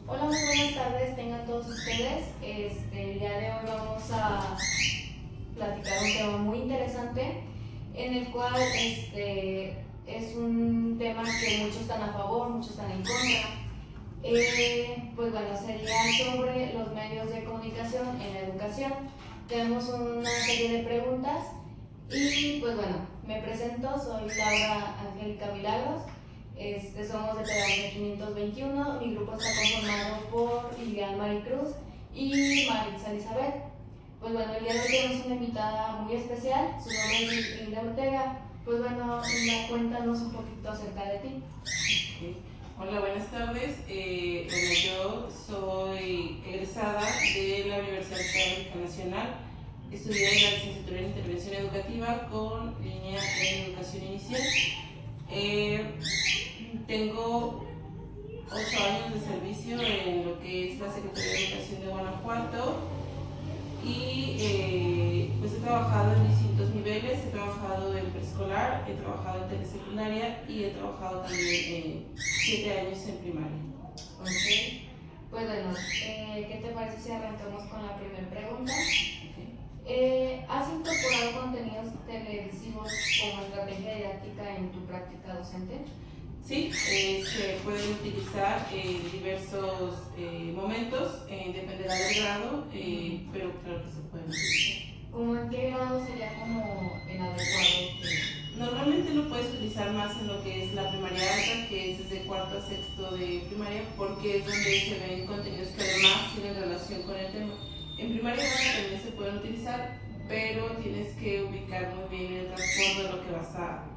Hola, muy buenas tardes, tengan todos ustedes. El día de hoy vamos a platicar un tema muy interesante en el cual es un tema que muchos están a favor, muchos están en contra. Pues bueno, sería sobre los medios de comunicación en la educación. Tenemos una serie de preguntas y pues bueno, me presento, soy Laura Angélica Milagros. Somos de Pedagogía 521. Mi grupo está conformado por Lilian Maricruz y Maritza Elizabeth. Pues bueno, el día de hoy tenemos una invitada muy especial, su nombre es Linda Ortega. Pues bueno, Linda, cuéntanos un poquito acerca de ti. Okay. Hola, buenas tardes. Yo soy egresada de la Universidad Tecnológica Nacional. Estudié la licenciatura en Intervención Educativa con línea en Educación Inicial. Tengo 8 años de servicio en lo que es la Secretaría de Educación de Guanajuato y pues he trabajado en distintos niveles. He trabajado en preescolar, he trabajado en telesecundaria y he trabajado también 7 años en primaria. Ok, pues bueno, ¿qué te parece si arrancamos con la primera pregunta? ¿Has incorporado contenidos televisivos como estrategia didáctica en tu práctica docente? Sí, se pueden utilizar en diversos momentos, dependerá del grado, pero claro que se pueden utilizar. ¿Cómo en qué grado sería como el adecuado? Normalmente lo puedes utilizar más en lo que es la primaria alta, que es desde cuarto a sexto de primaria, porque es donde se ven contenidos que además tienen relación con el tema. En primaria baja también se pueden utilizar, pero tienes que ubicar muy bien el trasfondo de lo que vas a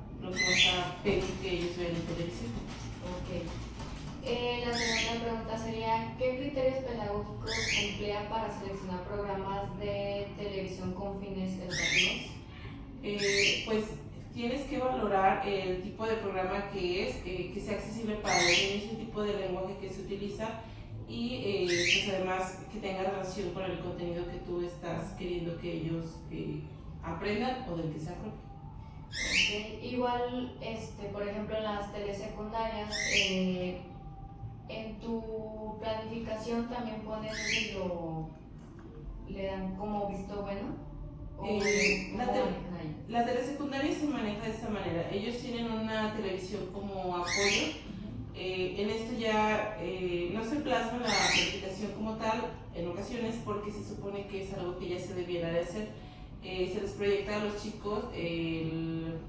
pedir que ellos vean en televisión. Ok. La segunda pregunta sería, ¿qué criterios pedagógicos emplea para seleccionar programas de televisión con fines educativos? Pues tienes que valorar el tipo de programa que es, que sea accesible para los niños, el tipo de lenguaje que se utiliza y pues además que tenga relación con el contenido que tú estás queriendo que ellos aprendan o del que se apropien. Okay. Igual, por ejemplo, en las telesecundarias, en tu planificación también pones si le dan como visto bueno. La telesecundaria se maneja de esta manera. Ellos tienen una televisión como apoyo. En esto ya no se plasma la planificación como tal en ocasiones porque se supone que es algo que ya se debiera de hacer. Se les proyecta a los chicos,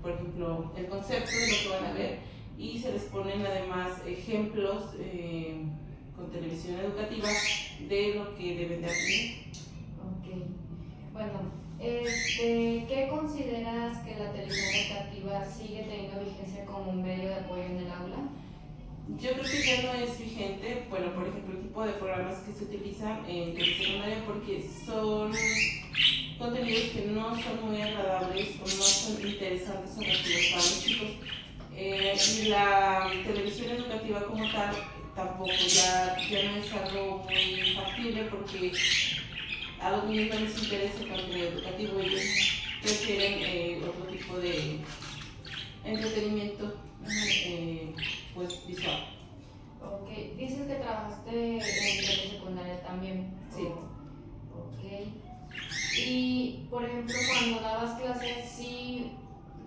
por ejemplo, el concepto de lo que van a ver y se les ponen además ejemplos con televisión educativa de lo que deben de aprender. Ok. Bueno, ¿qué consideras que la televisión educativa sigue teniendo vigencia como un medio de apoyo en el aula? Yo creo que ya no es vigente, bueno, por ejemplo, el tipo de programas que se utilizan en telesecundaria porque son contenidos que no son muy agradables o no son interesantes o atractivos para los chicos. La televisión educativa como tal tampoco, ya no es algo muy factible porque a los niños no les interesa el contenido educativo, ellos prefieren otro tipo de entretenimiento pues visual. Ok, dices que trabajaste en telesecundaria también. Sí. Ok. Y, por ejemplo, cuando dabas clases, sí,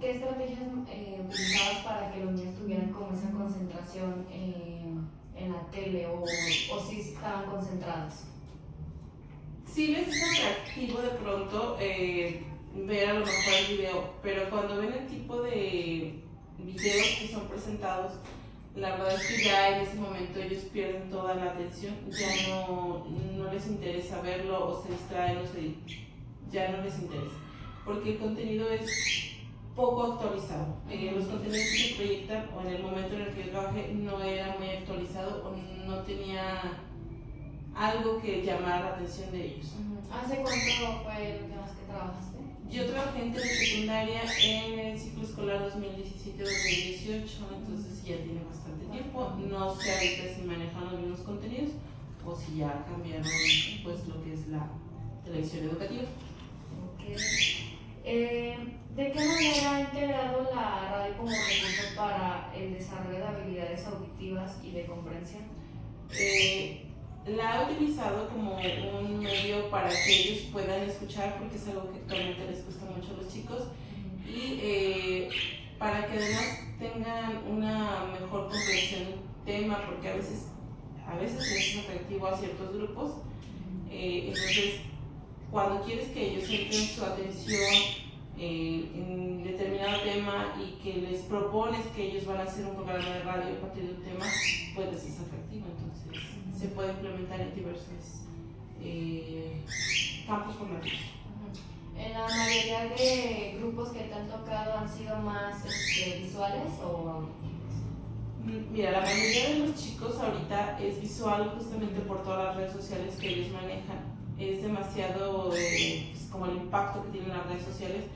¿qué estrategias utilizabas para que los niños tuvieran como esa concentración en la tele o si estaban concentrados? Sí les es atractivo de pronto ver a lo mejor el video, pero cuando ven el tipo de videos que son presentados, la verdad es que ya en ese momento ellos pierden toda la atención, ya no les interesa verlo o se distraen ya no les interesa, porque el contenido es poco actualizado. Los contenidos que se proyectan o en el momento en el que yo trabajé no era muy actualizado o no tenía algo que llamara la atención de ellos. ¿Hace cuánto fue la última vez que trabajaste? Yo trabajé en telesecundaria en el ciclo escolar 2017-2018, entonces ya tiene bastante tiempo. No sé ahorita si manejan los mismos contenidos o si ya cambiaron pues lo que es la televisión educativa. Okay. ¿De qué manera ha integrado la radio como recurso para el desarrollo de habilidades auditivas y de comprensión? la he utilizado como un medio para que ellos puedan escuchar, porque es algo que actualmente les gusta mucho a los chicos, y para que además tengan una mejor comprensión del tema, porque a veces es atractivo a ciertos grupos. Entonces, cuando quieres que ellos centren su atención en determinado tema y que les propones que ellos van a hacer un programa de radio a partir de un tema, pues les es atractivo. Entonces, se puede implementar en diversos campos formativos. En la mayoría de grupos que te han tocado han sido más visuales o auditivos. Mira, la mayoría de los chicos ahorita es visual justamente por todas las redes sociales que ellos manejan. Es demasiado pues, como el impacto que tienen las redes sociales,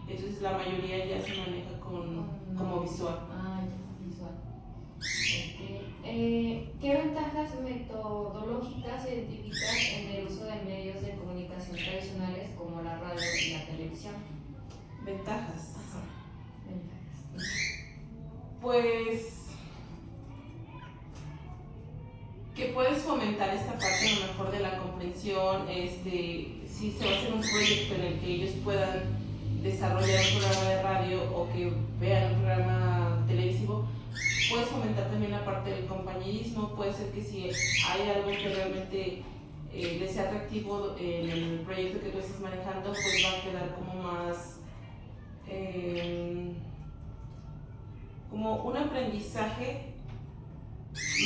entonces la mayoría ya se maneja como visual. Ah, ya, visual. Okay. ¿Qué ventajas metodológicas identificas en el uso de medios de comunicación tradicionales como la radio y la televisión? Ventajas. Ajá. Ventajas. Pues que puedes fomentar esta parte a lo mejor de la comprensión, si se va a hacer un proyecto en el que ellos puedan desarrollar un programa de radio o que vean un programa televisivo, puedes fomentar también la parte del compañerismo. Puede ser que si hay algo que realmente les sea atractivo en el proyecto que tú estás manejando, pues va a quedar como más como un aprendizaje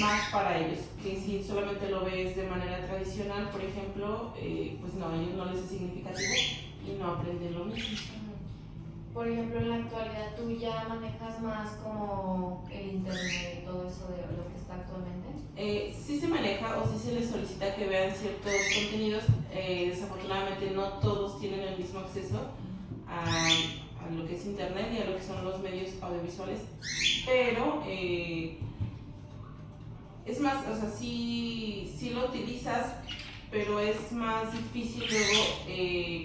más para ellos, que si solamente lo ves de manera tradicional, por ejemplo, pues no, a ellos no les es significativo y no aprenden lo mismo. Por ejemplo, en la actualidad tú ya manejas más como el internet y todo eso de lo que está actualmente. Sí se maneja o sí se les solicita que vean ciertos contenidos. Desafortunadamente no todos tienen el mismo acceso a lo que es internet y a lo que son los medios audiovisuales, pero es más, o sea, sí lo utilizas, pero es más difícil luego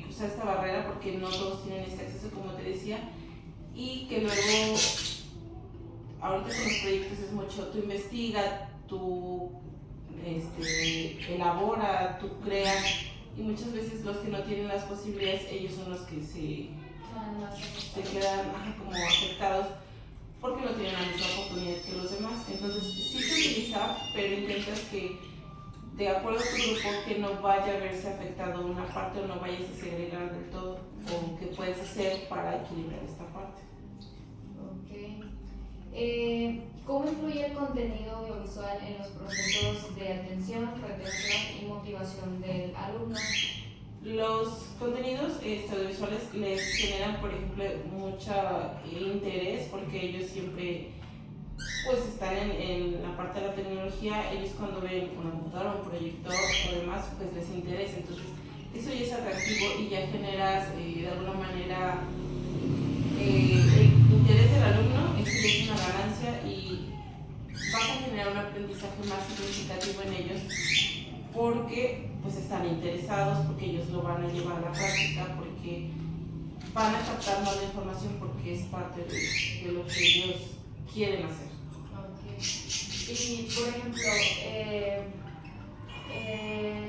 cruzar esta barrera porque no todos tienen este acceso, como te decía, y que luego, ahorita con los proyectos es mucho, tú investiga, tú elabora, tú creas, y muchas veces los que no tienen las posibilidades, ellos son los que se quedan como afectados, porque no tienen la misma oportunidad que los demás. Entonces sí se utiliza, pero intentas que de acuerdo a tu grupo que no vaya a verse afectado una parte o no vayas a segregar del todo, o qué puedes hacer para equilibrar esta parte. Ok. ¿Cómo influye el contenido audiovisual en los procesos de atención, retención y motivación del alumno? Los contenidos audiovisuales les generan, por ejemplo, mucho interés porque ellos siempre pues están en la parte de la tecnología. Ellos cuando ven una computadora, un proyector o demás, pues les interesa. Entonces eso ya es atractivo y ya generas de alguna manera el interés del alumno. Eso ya es una ganancia y vas a generar un aprendizaje más significativo en ellos, porque pues están interesados, porque ellos lo van a llevar a la práctica, porque van a captar más la información, porque es parte de lo que ellos quieren hacer. Okay. Y por ejemplo,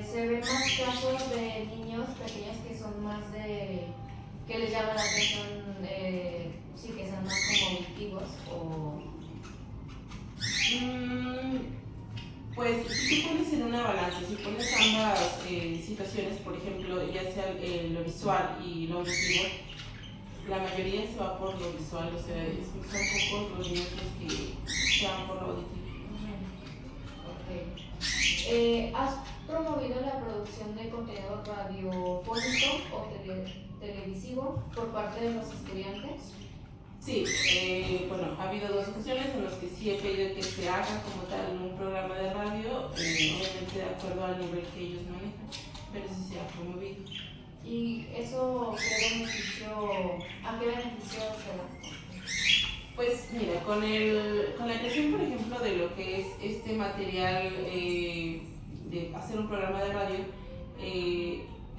se ven más casos de niños pequeños que son más que les llama la atención, sí, que sean más como auditivos o... Pues si tú pones en una balanza, si pones ambas situaciones, por ejemplo, ya sea lo visual y lo auditivo, la mayoría se va por lo visual, o sea, son pocos los niños que se van por lo auditivo. Okay. ¿Has promovido la producción de contenido radiofónico o televisivo por parte de los estudiantes? Sí, bueno, ha habido 2 ocasiones en las que sí he pedido que se haga como tal un programa de radio, obviamente de acuerdo al nivel que ellos manejan, pero sí se ha promovido. ¿Y eso a qué beneficio se da? Pues mira, con la creación, por ejemplo, de lo que es este material de hacer un programa de radio,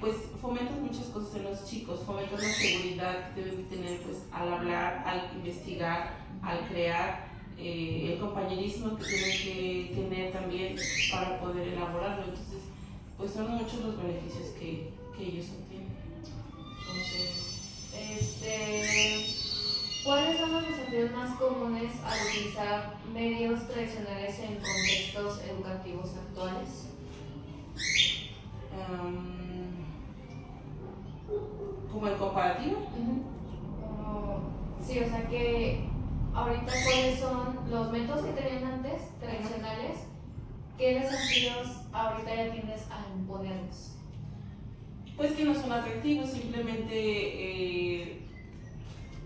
pues fomentas muchas cosas en los chicos, fomentas la seguridad que deben tener pues al hablar, al investigar, al crear. el compañerismo que tienen que tener también para poder elaborarlo. Entonces, pues son muchos los beneficios que ellos obtienen. ¿Cuáles son los desafíos más comunes al utilizar medios tradicionales en contextos educativos actuales? ¿Como el comparativo? Sí, o sea que ahorita cuáles son los métodos que tenían antes, tradicionales, ¿qué desafíos ahorita ya tienes a imponerlos? Pues que no son atractivos, simplemente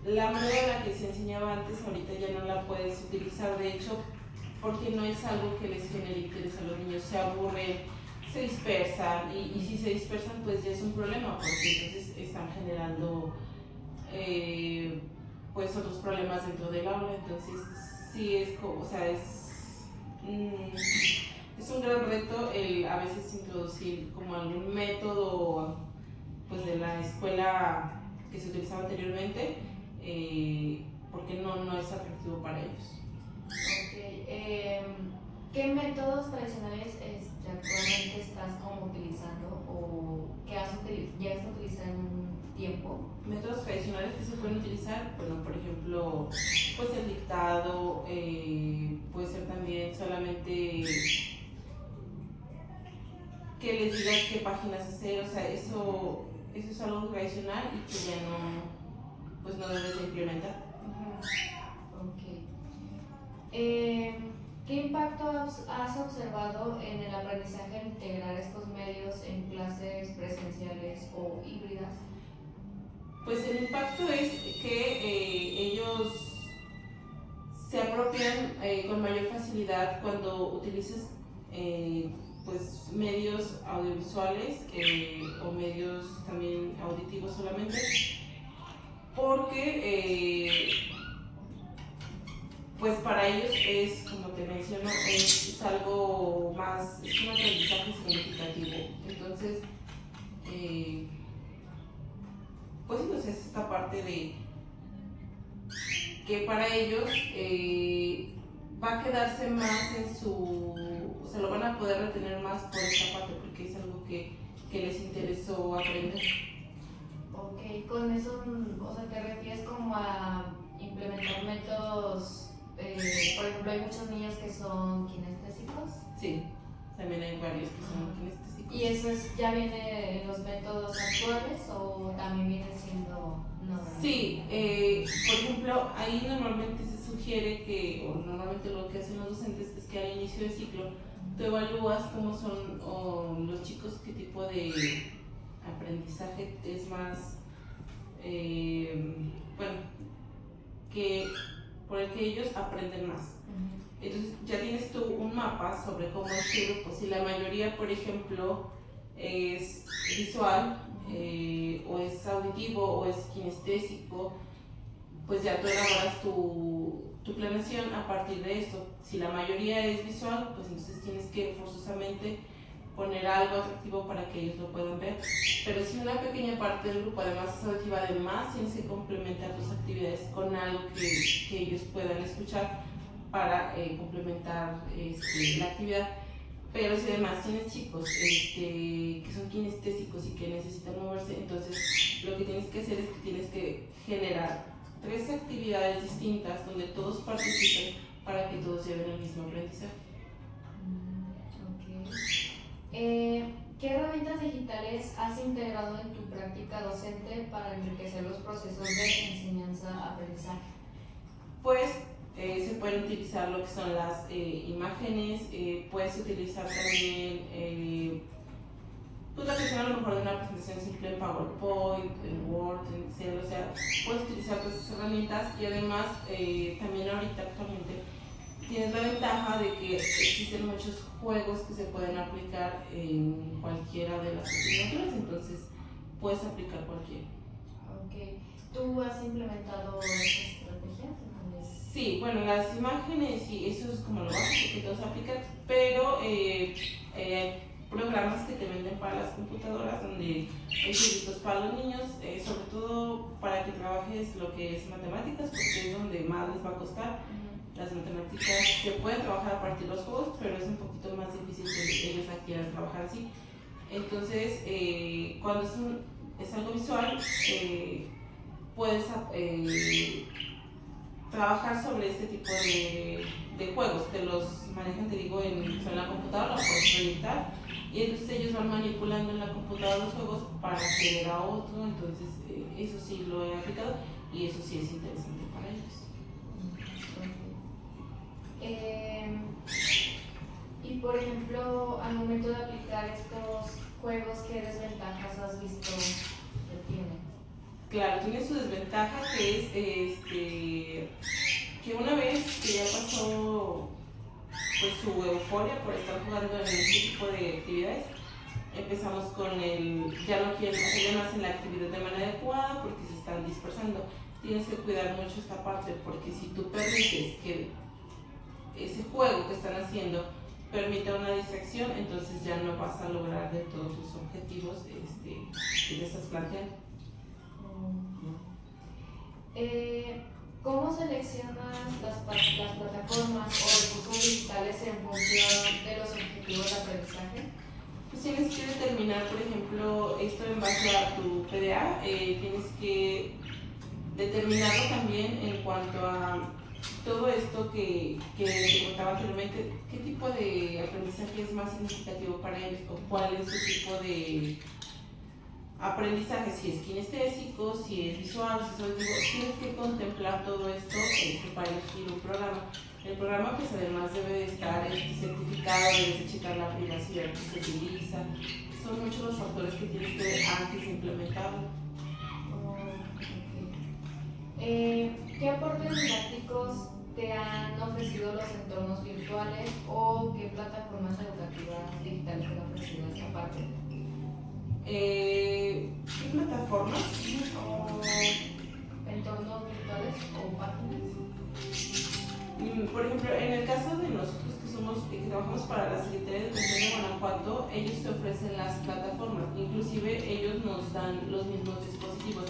la manera en la que se enseñaba antes ahorita ya no la puedes utilizar, de hecho, porque no es algo que les genere interés a los niños, se aburren, se dispersan y si se dispersan pues ya es un problema porque entonces están generando pues otros problemas dentro del aula, entonces sí es como, o sea, es un gran reto el a veces introducir como algún método pues de la escuela que se utilizaba anteriormente porque no es atractivo para ellos. ¿Qué métodos tradicionales actualmente estás como utilizando o que ya has utilizado en un tiempo? Métodos tradicionales que se pueden utilizar, bueno, por ejemplo, pues el dictado, puede ser también solamente que les digas qué páginas hacer, o sea, eso es algo tradicional y que ya pues no debes de implementar. ¿Qué impacto has observado en el aprendizaje al integrar estos medios en clases presenciales o híbridas? Pues el impacto es que ellos se apropian con mayor facilidad cuando utilizas pues medios audiovisuales o medios también auditivos solamente, porque pues para ellos es, como te menciono, es algo más, es un aprendizaje significativo. Entonces, pues entonces esta parte de que para ellos va a quedarse más en su, o sea, lo van a poder retener más por esta parte porque es algo que les interesó aprender. Ok, con eso, o sea, te refieres como a implementar métodos, por ejemplo, hay muchos niños que son kinestésicos. Sí, también hay varios que son kinestésicos. ¿Y eso ya viene en los métodos actuales o también viene siendo no? Sí, por ejemplo, ahí normalmente se sugiere que, o normalmente lo que hacen los docentes es que al inicio de ciclo tú evalúas cómo son los chicos, qué tipo de aprendizaje es más, bueno, por el que ellos aprenden más. Entonces ya tienes tú un mapa sobre cómo es tu grupo. Si la mayoría, por ejemplo, es visual, o es auditivo o es kinestésico, pues ya tú elaboras tu planeación a partir de esto. Si la mayoría es visual, pues entonces tienes que forzosamente poner algo atractivo para que ellos lo puedan ver. Pero si una pequeña parte del grupo además es auditiva, además tienes que complementar tus actividades con algo que ellos puedan escuchar para complementar la actividad. Pero si además tienes chicos que son kinestésicos y que necesitan moverse, entonces lo que tienes que hacer es que tienes que generar 3 actividades distintas donde todos participen para que todos lleven el mismo aprendizaje. ¿Qué herramientas digitales has integrado en tu práctica docente para enriquecer los procesos de enseñanza-aprendizaje? Pues se pueden utilizar lo que son las imágenes, puedes utilizar también pues la creación a lo mejor de una presentación simple en PowerPoint, en Word, en Excel, o sea, puedes utilizar todas esas herramientas y además también ahorita actualmente tienes la ventaja de que existen muchos juegos que se pueden aplicar en cualquiera de las asignaturas, entonces puedes aplicar cualquiera. Ok, ¿tú has implementado estas estrategias? Sí, bueno, las imágenes y eso es como lo básico que todos aplican, pero hay programas que te venden para las computadoras donde hay jueguitos para los niños, sobre todo para que trabajes lo que es matemáticas, porque es donde más les va a costar. las matemáticas se pueden trabajar a partir de los juegos, pero es un poquito más difícil que ellos la quieran trabajar así. Entonces, cuando es algo visual, puedes trabajar sobre este tipo de juegos, que los manejan, te digo, sobre la computadora, los puedes proyectar, y entonces ellos van manipulando en la computadora los juegos para acceder a otro. Entonces eso sí lo he aplicado y eso sí es interesante para ellos. Y por ejemplo, al momento de aplicar estos juegos, ¿qué desventajas has visto que tienen? Claro, tiene su desventaja, que es que una vez que ya pasó pues su euforia por estar jugando en este tipo de actividades, empezamos con ya no quieren, ya no hacen la actividad de manera adecuada porque se están dispersando. Tienes que cuidar mucho esta parte, porque si tú permites que ese juego que están haciendo permita una distracción, entonces ya no vas a lograr de todos los objetivos que te estás planteando. ¿Cómo seleccionas las plataformas o recursos digitales en función de los objetivos de aprendizaje? Pues tienes que determinar, por ejemplo, esto en base a tu PDA, tienes que determinarlo también en cuanto a todo esto que te contaba anteriormente, qué tipo de aprendizaje es más significativo para ellos o cuál es su tipo de aprendizaje, si es kinestésico, si es visual, si es auditivo. Tienes que contemplar todo esto para elegir un programa. El programa pues además debe de estar certificado, debes de checar la privacidad que se utiliza. Son muchos los factores que tienes que ver antes de implementarlo. ¿Qué aportes didácticos te han ofrecido los entornos virtuales o qué plataformas educativas digitales te han ofrecido esta parte? ¿Qué plataformas? ¿O entornos virtuales o páginas? Por ejemplo, en el caso de nosotros que trabajamos para la Secretaría de Educación de Guanajuato, ellos te ofrecen las plataformas, inclusive ellos nos dan los mismos dispositivos,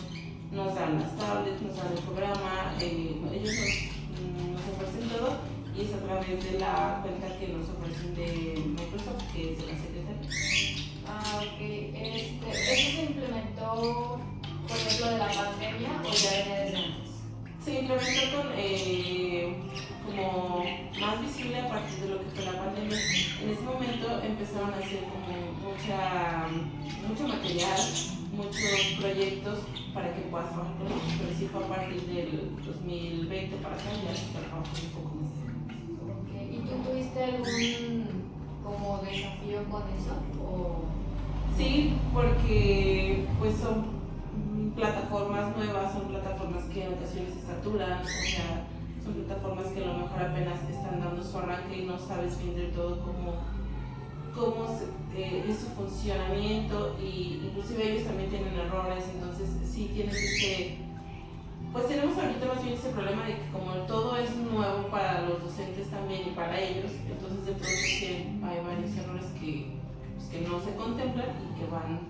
nos dan las tablets, nos dan el programa, ellos nos ofrecen todo, y es a través de la cuenta que nos ofrecen de Microsoft, que es de la Secretaría. Ok. ¿Eso se implementó por ejemplo de la pandemia o ya venía desde antes? Se implementó como más visible a partir de lo que fue la pandemia. En ese momento empezaron a hacer como mucho material, muchos proyectos para que puedas trabajar con ellos, pero sí fue a partir del 2020 para acá ya se está trabajando un poco más. Okay. ¿Y tú tuviste algún como desafío con eso? ¿O? Sí, porque pues son plataformas nuevas, son plataformas que en ocasiones se saturan, o sea, son plataformas que a lo mejor apenas están dando su arranque y no sabes bien del todo cómo es su funcionamiento, y inclusive ellos también tienen errores. Entonces sí tienes pues tenemos ahorita más bien ese problema de que como todo es nuevo para los docentes también y para ellos, entonces de pronto sí hay varios errores que no se contemplan y que van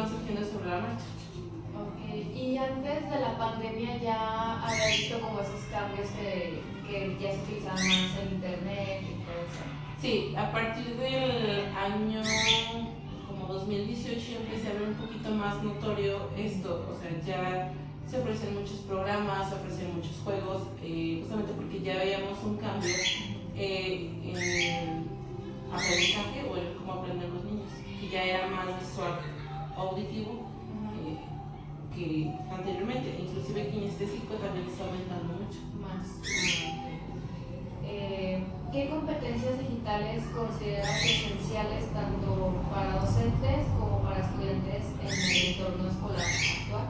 surgiendo sobre la marcha. Ok, y antes de la pandemia ya había visto como esos cambios que ya se utilizaba más el internet y todo eso. Sí, a partir del año como 2018 empecé a ver un poquito más notorio esto, o sea, ya se ofrecen muchos programas, se ofrecen muchos juegos, justamente porque ya veíamos un cambio en el aprendizaje o en cómo aprenden los niños, que ya era más visual, auditivo que anteriormente, inclusive kinestésico también está aumentando mucho. Más. ¿Qué competencias digitales consideras esenciales tanto para docentes como para estudiantes en el entorno escolar actual?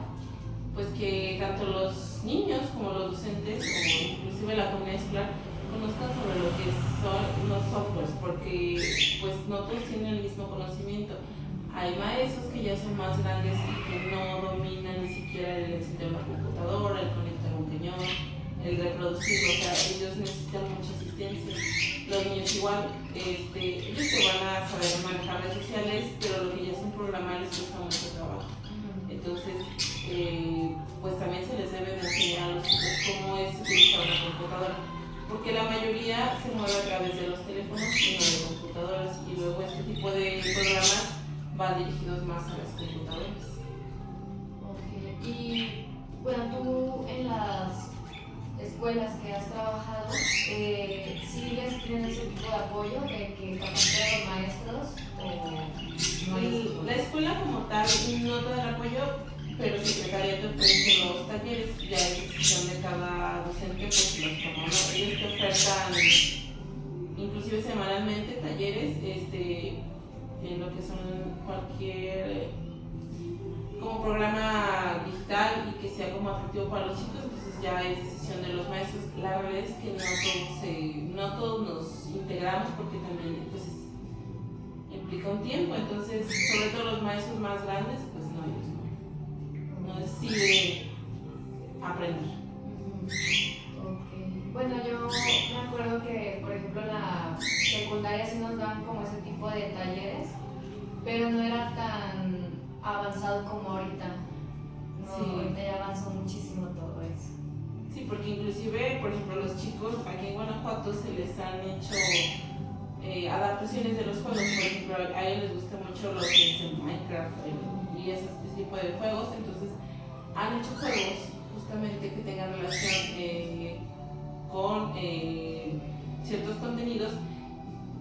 Pues que tanto los niños como los docentes, o inclusive la comunidad escolar, conozcan sobre lo que son los softwares, porque pues no todos tienen el mismo conocimiento. Hay maestros que ya son más grandes y que no dominan ni siquiera el encender una computadora, el conectar un cañón, el reproducirlo, o sea, ellos necesitan mucha asistencia. Los niños igual, ellos te van a saber manejar redes sociales, pero lo que ya son programadores cuesta mucho trabajo. Entonces, pues también se les debe de enseñar a los chicos cómo es utilizar una computadora. porque la mayoría se mueve a través de los teléfonos y no de computadoras, y luego este tipo de programas van dirigidos más a las computadoras. Ok. Y bueno, tú en las escuelas que has trabajado, ¿sí les tienen ese tipo de apoyo de que capaciten a los maestros o no hay? La escuela como tal no te da el apoyo, pero el secretariado te ofrece los talleres, ya es decisión de cada docente pues si los toma o no. Ellos te ofertan inclusive semanalmente talleres en lo que son cualquier como programa digital y que sea como atractivo para los chicos, entonces ya es decisión de los maestros. La verdad es que no todos nos integramos porque también pues, implica un tiempo, entonces sobre todo los maestros más grandes, pues no, ellos no deciden aprender. Okay. Bueno, yo me acuerdo que, por ejemplo, en la secundaria sí nos daban como ese tipo de talleres, pero no era tan avanzado como ahorita. No, Sí. ahorita ya avanzó muchísimo todo eso. Sí, porque inclusive, por ejemplo, los chicos aquí en Guanajuato se les han hecho adaptaciones de los juegos. Por ejemplo, a ellos les gusta mucho lo que es el Minecraft y ese tipo de juegos, entonces han hecho juegos justamente que tengan relación con ciertos contenidos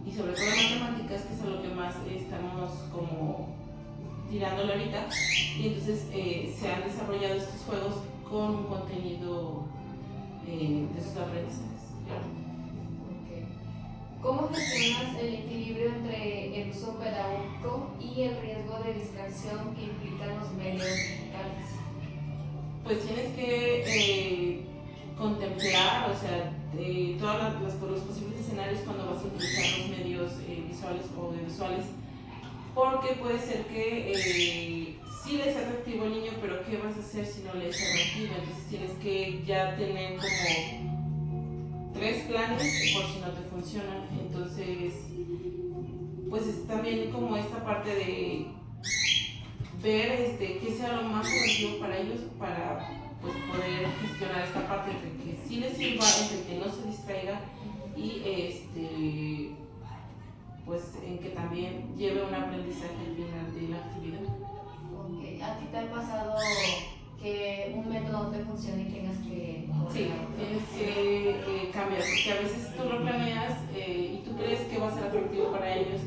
y sobre todo matemáticas, que es a lo que más estamos como tirándole ahorita, y entonces se han desarrollado estos juegos con un contenido de sus aprendizajes. Okay. ¿Cómo gestionas el equilibrio entre el uso pedagógico y el riesgo de distracción que implican los medios digitales? Pues tienes que contemplar, o sea, todos los posibles escenarios cuando vas a utilizar los medios visuales o audiovisuales, porque puede ser que sí le es atractivo al niño, pero ¿qué vas a hacer si no le es atractivo? Entonces tienes que ya tener como 3 planes por si no te funcionan. Entonces, pues es también como esta parte de ver qué sea lo más atractivo para ellos para pues, poder gestionar esta parte de que sí les sirva, entre que no se distraiga y pues en que también lleve un aprendizaje al final de la actividad. Okay. ¿A ti te ha pasado que un método no te funcione y tengas que Sí, tienes que cambiar, porque a veces tú lo planeas y tú crees que va a ser atractivo para ellos,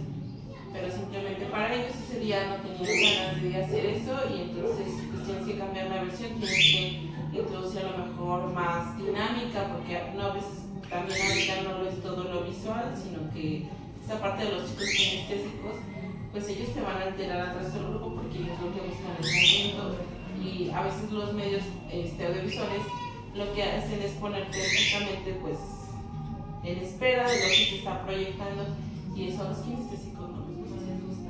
pero simplemente para ellos ese día no tenían ganas de hacer eso y entonces pues tienes que cambiar la versión, tienes que introducir a lo mejor más dinámica, porque no, a veces también ahorita no lo es todo lo visual, sino que esa parte de los chicos kinestésicos, pues ellos te van a alterar atrás del grupo porque ellos lo que buscan es movimiento y a veces los medios audiovisuales lo que hacen es ponerte justamente pues en espera de lo que se está proyectando y eso a los kinestésicos no les gusta.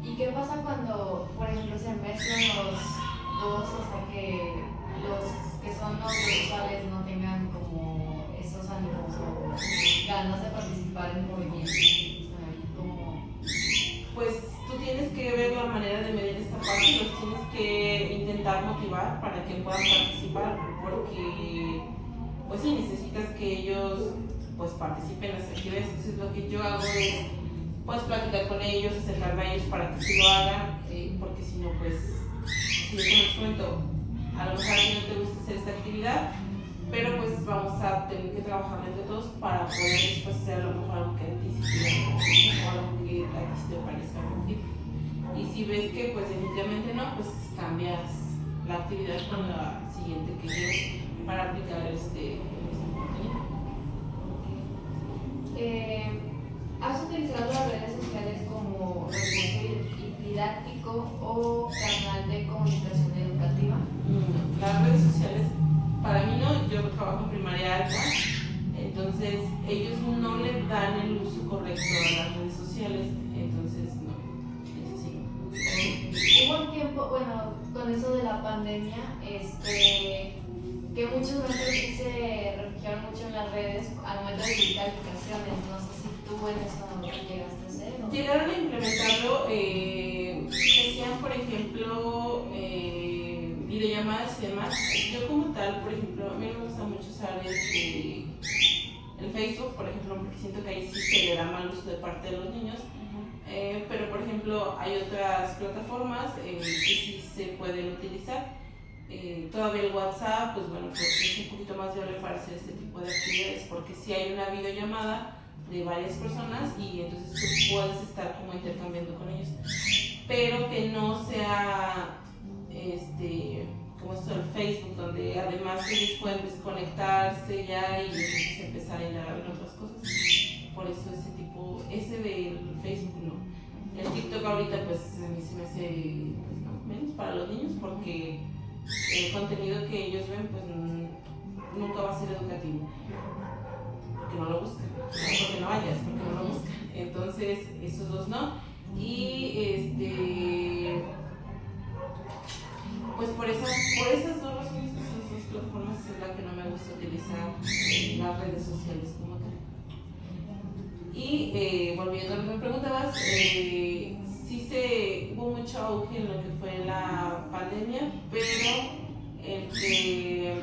¿Y qué pasa cuando, por ejemplo, se mezclan los dos hasta que los que son audiovisuales no tengan como esos ánimos o ganas de participar en movimientos? Pues tú tienes que ver la manera de medir esta parte, los tienes que intentar motivar para que puedan participar, porque pues sí necesitas que ellos pues participen en las actividades. Entonces lo que yo hago es pues platicar con ellos, acercarme a ellos para que sí lo hagan, porque si no pues si yo les cuento, a lo mejor a ti no te gusta hacer esta actividad, pero pues vamos a tener que trabajar entre todos para poder después hacer a lo mejor algo que a ti sí te guste o algo que a ti sí te parezca atractivo. Y si ves que pues definitivamente no, pues cambias la actividad con la siguiente que quieres para aplicar este contenido. ¿Has utilizado las redes sociales como recurso didáctico o canal de comunicación educativa? Las redes sociales, para mí no, yo trabajo en primaria alta, entonces ellos no le dan el uso correcto a las redes sociales, entonces no, eso sí. Hubo un tiempo, bueno, con eso de la pandemia, que muchos maestros sí se refugiaron mucho en las redes al momento de publicar calificaciones. No sé si tú en eso llegaste a hacer. ¿No? Llegaron a implementarlo, hacían por ejemplo videollamadas y demás. Yo como tal, por ejemplo, a mí me gusta mucho usar Facebook, por ejemplo, porque siento que ahí sí se le da mal uso de parte de los niños. Pero por ejemplo hay otras plataformas que sí se pueden utilizar. Todavía el WhatsApp, pues bueno, pues es un poquito más viable para hacer este tipo de actividades, porque si hay una videollamada de varias personas y entonces tú puedes estar como intercambiando con ellos, pero que no sea como esto del Facebook, donde además ellos pueden desconectarse ya y entonces empezar a indagar en otras cosas. Por eso ese del Facebook no. El TikTok ahorita pues a mí se me hace pues, no, menos para los niños, porque el contenido que ellos ven pues nunca va a ser educativo, porque no lo buscan, no porque no vayas, porque no lo buscan. Entonces esos dos no. Y pues por esas dos razones, esas dos plataformas es la que no me gusta utilizar las redes sociales como tal. Y volviendo a lo que me preguntabas, sí hubo mucho auge en lo que fue la pandemia, pero el que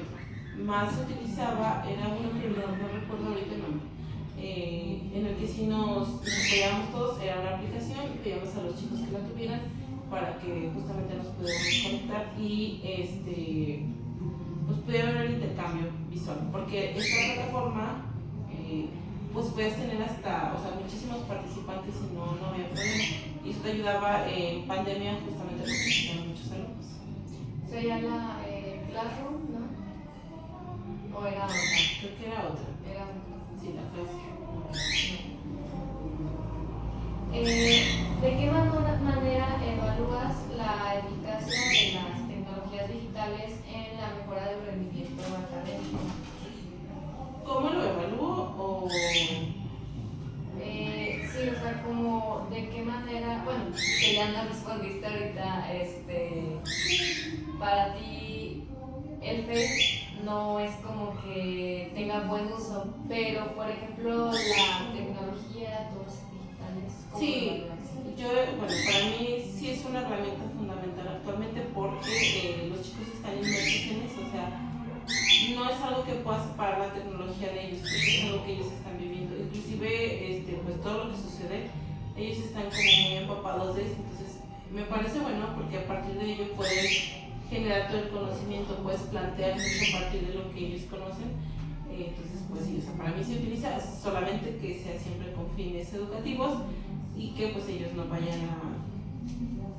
más se utilizaba era uno que no recuerdo ahorita el nombre, en el que sí nos apoyábamos todos, era una aplicación, pedíamos a los chicos que la tuvieran para que justamente nos pudiéramos conectar y pues pudiera haber un intercambio visual, porque esta plataforma pues puedes tener hasta, muchísimos participantes y no había problema. Y eso te ayudaba en pandemia justamente porque tenían muchos alumnos. ¿Sería la Classroom, no? ¿O era otra? Creo que era otra. Era otra. Sí, la Classroom. ¿De qué manera evalúas la eficacia de las tecnologías digitales en la mejora del rendimiento académico? ¿Cómo lo evalúo? Sí, como de qué manera, bueno, que ya nos respondiste ahorita, para ti el FACE no es como que tenga buen uso, pero por ejemplo la tecnología, todos digitales, ¿cómo Sí, lo para mí sí es una herramienta fundamental actualmente porque los chicos están inmersos en eso, no es algo que pueda separar la tecnología de ellos, porque es algo que ellos están viviendo. Inclusive, pues todo lo que sucede, ellos están como muy empapados de eso. Entonces, me parece bueno porque a partir de ello puedes generar todo el conocimiento, puedes plantear mucho a partir de lo que ellos conocen. Entonces, pues sí, para mí se utiliza, solamente que sea siempre con fines educativos y que pues ellos no vayan a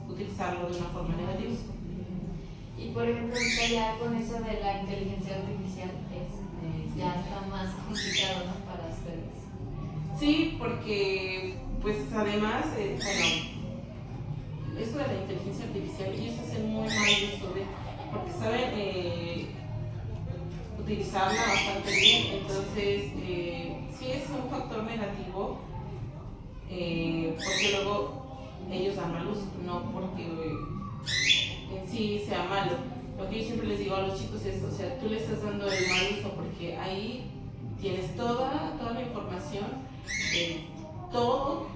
utilizarlo de una forma negativa. Y por ejemplo, ahorita ya con eso de la inteligencia artificial, ya está más complicado, ¿no? Para ustedes. Sí, porque pues además, esto de la inteligencia artificial, ellos hacen muy mal uso porque saben utilizarla bastante bien, entonces sí es un factor negativo, porque luego ellos dan mal uso, no porque en sí sea malo. Lo que yo siempre les digo a los chicos es, tú le estás dando el mal uso porque ahí tienes toda la información, todo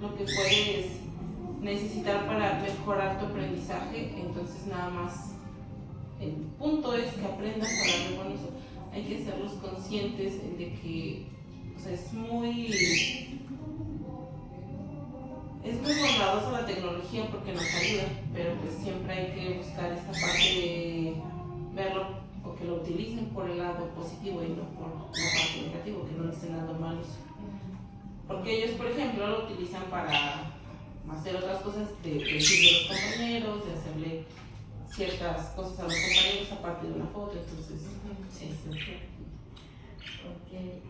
lo que puedes necesitar para mejorar tu aprendizaje. Entonces nada más el punto es que aprendas a darle buen uso. Hay que hacerlos conscientes de que es muy bondadosa la tecnología porque nos ayuda, pero pues siempre hay que buscar esta parte de verlo o que lo utilicen por el lado positivo y no por la parte negativa, que no le estén dando mal uso. Porque ellos, por ejemplo, lo utilizan para hacer otras cosas, de decirle a los compañeros, de hacerle ciertas cosas a los compañeros a partir de una foto, entonces Okay.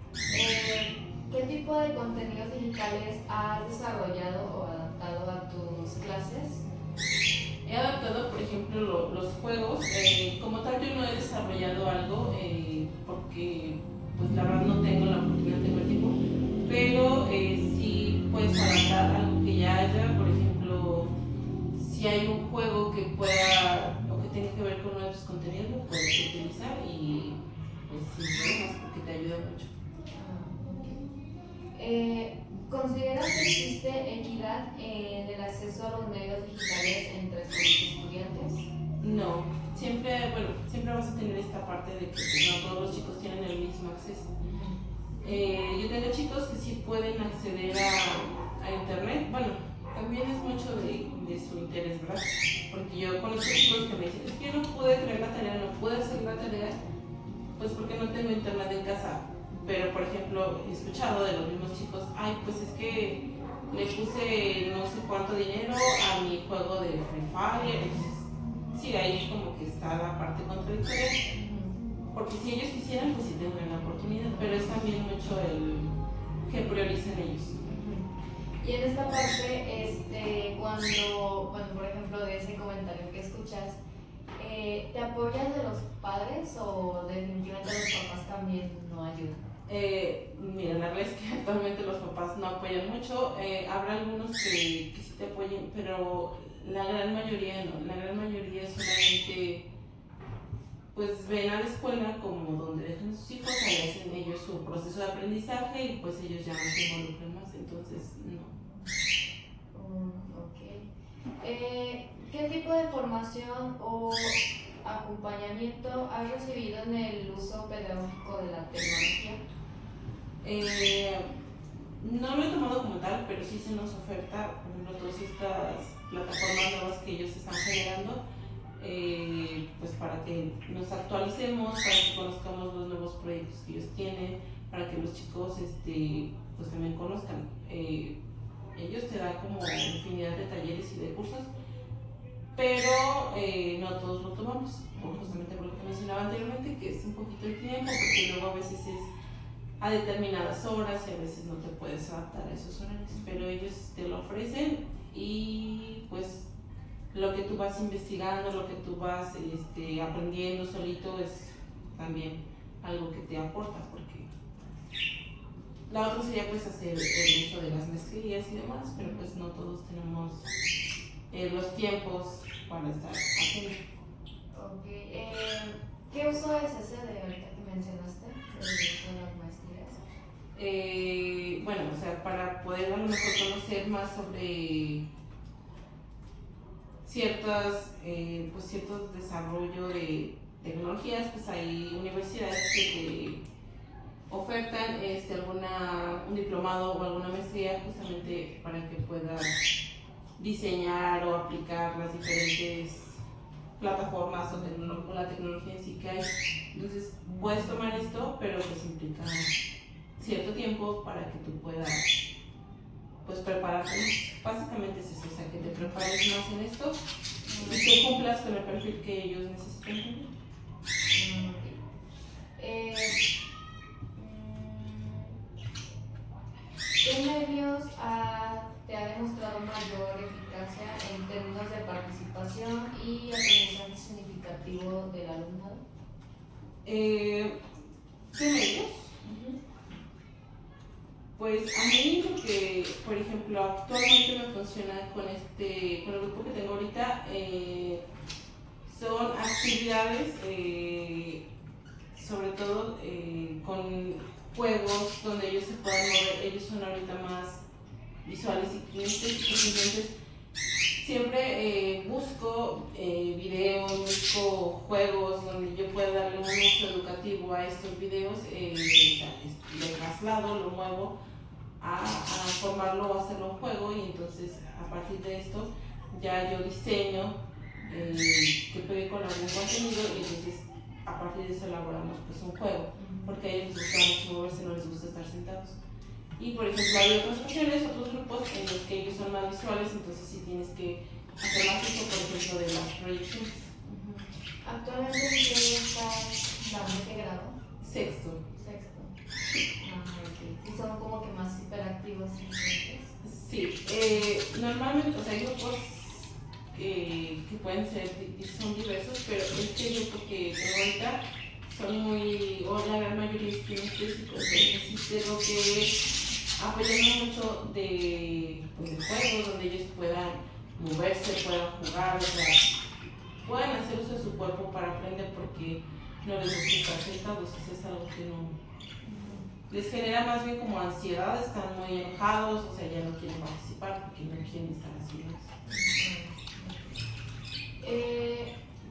¿Qué tipo de contenidos digitales has desarrollado o adaptado a tus clases? He adaptado, por ejemplo, los juegos. Como tal, yo no he desarrollado algo porque, pues la verdad, no tengo la oportunidad, no tengo el tiempo. Pero sí puedes adaptar algo que ya haya. Por ejemplo, si hay un juego que pueda o que tenga que ver con uno de tus contenidos, lo puedes utilizar y pues sin problemas porque te ayuda mucho. ¿Consideras que existe equidad en el acceso a los medios digitales entre tus estudiantes? No, siempre vas a tener esta parte de que no todos los chicos tienen el mismo acceso. Yo tengo chicos que sí pueden acceder a internet. Bueno, también es mucho de su interés, ¿verdad? Porque yo conozco chicos que me dicen, es que yo no pude traer la tarea, no pude hacer la tarea, pues porque no tengo internet en casa. Pero, por ejemplo, he escuchado de los mismos chicos, ay, pues es que le puse no sé cuánto dinero a mi juego de Free Fire. Entonces, sí, ahí como que está la parte contradictoria. Porque si ellos quisieran, pues sí tendrían la oportunidad, pero es también mucho el que prioricen ellos. Y en esta parte, cuando, por ejemplo, de ese comentario que escuchas, ¿te apoyas de los padres o definitivamente los papás también no ayudan? Mira, la verdad es que actualmente los papás no apoyan mucho. Habrá algunos que sí te apoyen, pero la gran mayoría no. La gran mayoría solamente pues ven a la escuela como donde dejan a sus hijos, ahí hacen ellos su proceso de aprendizaje y pues ellos ya no se involucran más, entonces no. Ok. ¿Qué tipo de formación o acompañamiento has recibido en el uso pedagógico de la tecnología? No lo he tomado como tal, pero sí se nos oferta, por ejemplo, todas estas plataformas nuevas que ellos están generando, pues para que nos actualicemos, para que conozcamos los nuevos proyectos que ellos tienen, para que los chicos pues también conozcan. Ellos te dan como infinidad de talleres y de cursos, pero no todos lo tomamos, justamente por lo que mencionaba anteriormente, que es un poquito el tiempo, porque luego a veces es a determinadas horas y a veces no te puedes adaptar a esos horarios, pero ellos te lo ofrecen y pues lo que tú vas investigando, lo que tú vas aprendiendo solito es también algo que te aporta, porque la otra sería pues hacer el uso de las maestrías y demás, pero pues no todos tenemos los tiempos para estar haciendo. Ok, ¿qué uso es ese de ahorita que mencionaste, el uso de las maestrías? Bueno, o sea, para poder a lo mejor conocer más sobre ciertos desarrollo de tecnologías, pues hay universidades que te ofertan un diplomado o alguna maestría justamente para que puedas diseñar o aplicar las diferentes plataformas o la tecnología en sí que hay. Entonces puedes tomar esto, pero pues implica cierto tiempo para que tú puedas pues prepararte. Básicamente es eso, o sea, que te prepares más en esto y que cumplas con el perfil que ellos necesitan. ¿Qué medios te ha demostrado mayor eficacia en términos de participación y aprendizaje significativo del alumnado? ¿Qué medios? Pues a mí lo que, por ejemplo, actualmente me funciona con el grupo que tengo ahorita, son actividades, sobre todo con juegos donde ellos se puedan mover. Ellos son ahorita más visuales y kinestésicos, entonces siempre busco videos, busco juegos donde yo pueda darle un uso educativo a estos videos, lo traslado, lo muevo a formarlo o hacerlo un juego, y entonces a partir de esto ya yo diseño que pegue con algún contenido, y entonces a partir de eso elaboramos pues un juego, porque a ellos les gusta mucho moverse, no les gusta estar sentados. Y por ejemplo hay otras opciones, otros grupos en los que ellos son más visuales, entonces sí tienes que hacer más uso, por ejemplo, de las proyecciones. ¿Actualmente en qué estás dando? ¿Qué grado? Sexto. Ok. ¿Y son como que más hiperactivos entonces? Sí, normalmente, o sea, hay grupos que pueden ser, son diversos, pero este grupo que tengo ahorita son o la gran mayoría es kinestésicos, entonces sí tengo que apoyarme mucho de juegos donde ellos puedan moverse, puedan jugar, o sea, puedan hacer uso de su cuerpo para aprender, porque no les gusta estar sentados, eso es algo que no les genera, más bien como ansiedad, están muy enojados, o sea, ya no quieren participar porque no quieren estar haciendo eso.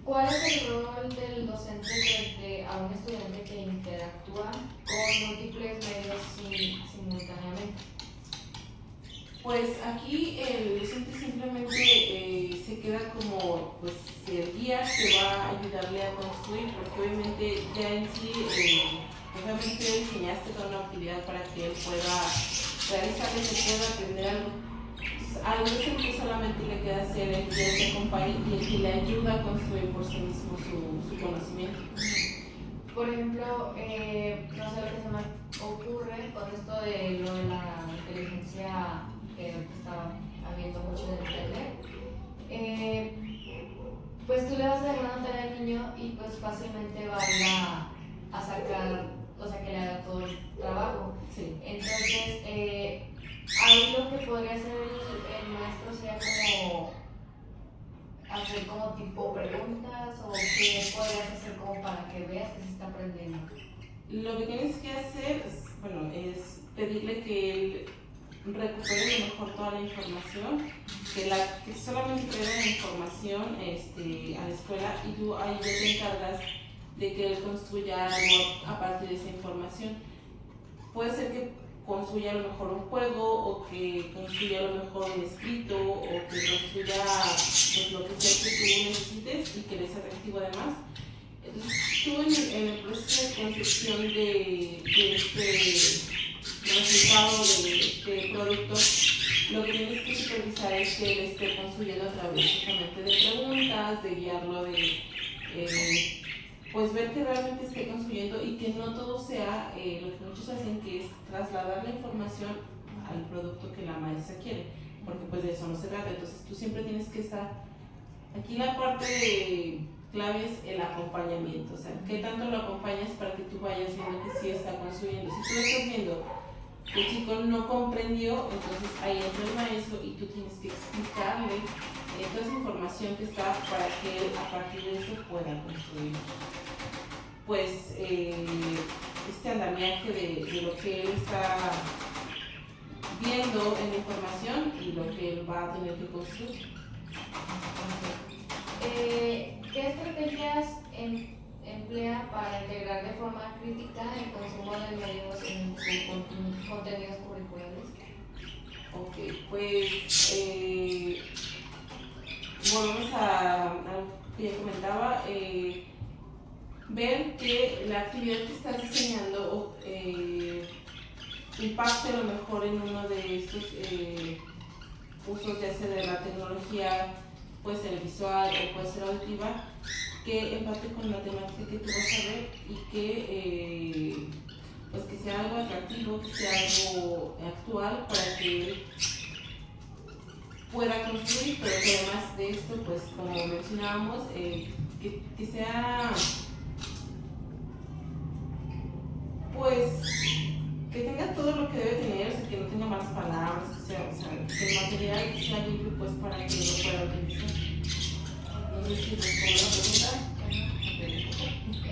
¿Cuál es el rol del docente frente a un estudiante que interactúa con múltiples medios simultáneamente? Pues aquí el docente simplemente se queda como pues, el guía que va a ayudarle a construir, porque obviamente ya en sí, obviamente diseñaste toda una actividad para que él pueda realizarlo, que pueda aprender algo. Entonces, al docente solamente le queda ser el guía que acompaña y el que le ayuda a construir por sí mismo su conocimiento. Por ejemplo, no sé lo que se me ocurre con esto de lo de la inteligencia que estaba habiendo mucho en internet. Pues tú le vas a dejar una tarea al niño y pues fácilmente va a ir a sacar, o sea, que le haga todo el trabajo. Sí. Entonces, ahí lo que podría hacer el maestro sería como hacer como tipo preguntas, o qué podrías hacer como para que veas que se está aprendiendo. Lo que tienes que hacer es pedirle que él recupere lo mejor toda la información, que solamente traiga la información a la escuela, y tú ahí ya te encargas de que él construya algo a partir de esa información. Puede ser que construya a lo mejor un juego, o que construya a lo mejor un escrito, o que construya pues, lo que sea que tú necesites y que le sea atractivo además. Entonces, tú en el proceso de construcción de este resultado de este producto, lo que tienes que supervisar es que él esté construyendo a través justamente de preguntas, de guiarlo, de pues ver que realmente esté construyendo, y que no todo sea lo que muchos hacen, que es trasladar la información al producto que la maestra quiere, porque pues de eso no se trata. Entonces tú siempre tienes que estar, aquí la parte clave es el acompañamiento, o sea, qué tanto lo acompañas para que tú vayas viendo que sí está construyendo. Si tú estás viendo que el chico no comprendió, entonces ahí entra el maestro y tú tienes que explicarle toda esa información que está, para que él a partir de eso pueda construir pues este andamiaje de lo que él está viendo en la información y lo que él va a tener que construir. ¿Qué estrategias emplea para integrar de forma crítica el consumo de medios en sus contenidos curriculares? Ok, pues volvemos a lo que ya comentaba, ver que la actividad que estás diseñando impacte a lo mejor en uno de estos usos, ya sea de la tecnología, puede ser visual o puede ser auditiva, que empate con la temática que tú vas a ver, y que pues que sea algo atractivo, que sea algo actual, para que él pueda construir, pero que además de esto, pues como mencionábamos, que sea pues que tenga todo lo que debe tener, o sea, que no tenga malas palabras, que el material sea libre, pues para que lo pueda utilizar. No sé si respondo la pregunta.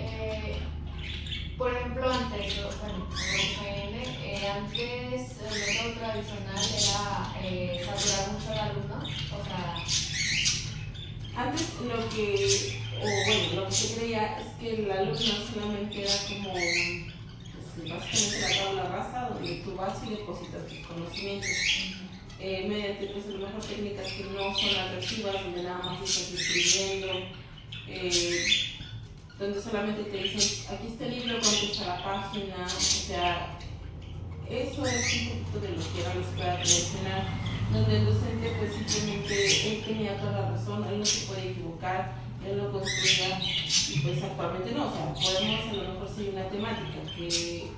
Por ejemplo, antes, bueno, antes el método tradicional era saturar mucho al alumno, o sea... Antes lo que se creía es que el alumno solamente era como básicamente la tabla rasa donde tú vas y depositas tus conocimientos. Mediante pues a lo mejor técnicas que no son atractivas, donde nada más estás escribiendo, donde solamente te dicen aquí está el libro, contesta la página, o sea, eso es un poquito de lo que era la escuela tradicional, donde el docente pues simplemente él tenía toda la razón, él no se puede equivocar, él lo construía, y pues actualmente no, o sea, podemos a lo mejor seguir una temática que